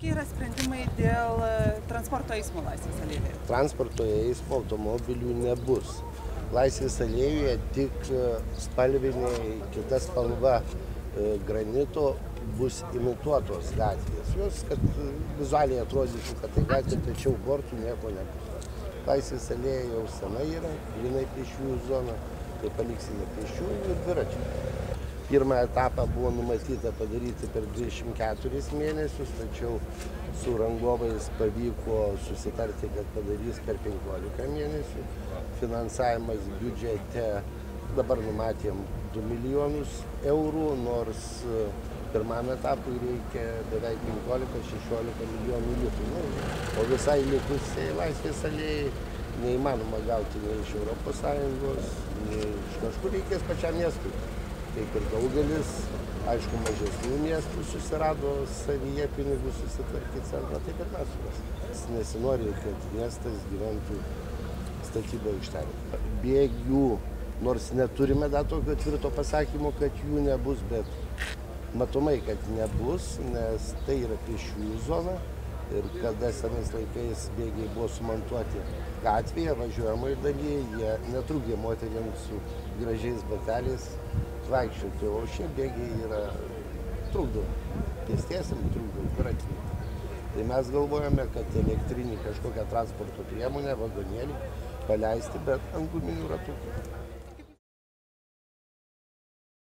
Kokie yra sprendimai dėl transporto eismo Laisvės alėjoje? Transporto eismo automobilių nebus. Laisvės alėjoje tik spalviniai, kita spalva granito bus imituotos gatvės. Jos, kad vizualiai atrodytų, kad tai gatvė, tačiau bortų nieko nebus. Laisvės alėja jau senai yra, grynai pėsčiųjų zona, tai paliksime pėsčiųjų ir dviračių. Pirmą etapą buvo numatyta padaryti per 24 mėnesius, tačiau su rangovais pavyko susitarti, kad padarys per 15 mėnesių. Finansavimas biudžete dabar numatėm 2 milijonus eurų, nors pirmam etapui reikia beveik 15–16 milijonų litų. O visai likusiai Laisvės alėjai neįmanoma gauti nei iš ES, nei iš kažkur, reikės pačiam miestui. Kaip ir daugelis, aišku, mažesnių miestų susirado savyje pinigus susitvarkyti centrą, taip ir mes suras. Nesinori, kad miestas gyventų statybų aikštelėje. Bėgių, nors neturime dar tokio tvirto pasakymo, kad jų nebus, bet matomai, kad nebus, nes tai yra pėsčiųjų zona. Ir kada senais laikais bėgiai buvo sumontuoti gatvėje, važiuojamoje dalyje, jie netrukdė moteriams su gražiais bateliais vaikščioti, o šie bėgiai yra trukdo pėstiesiam, trukdo dviratininkam. Tai mes galvojame, kad elektrinį kažkokią transporto priemonę, vagonėlį paleisti, bet ant guminių ratukų.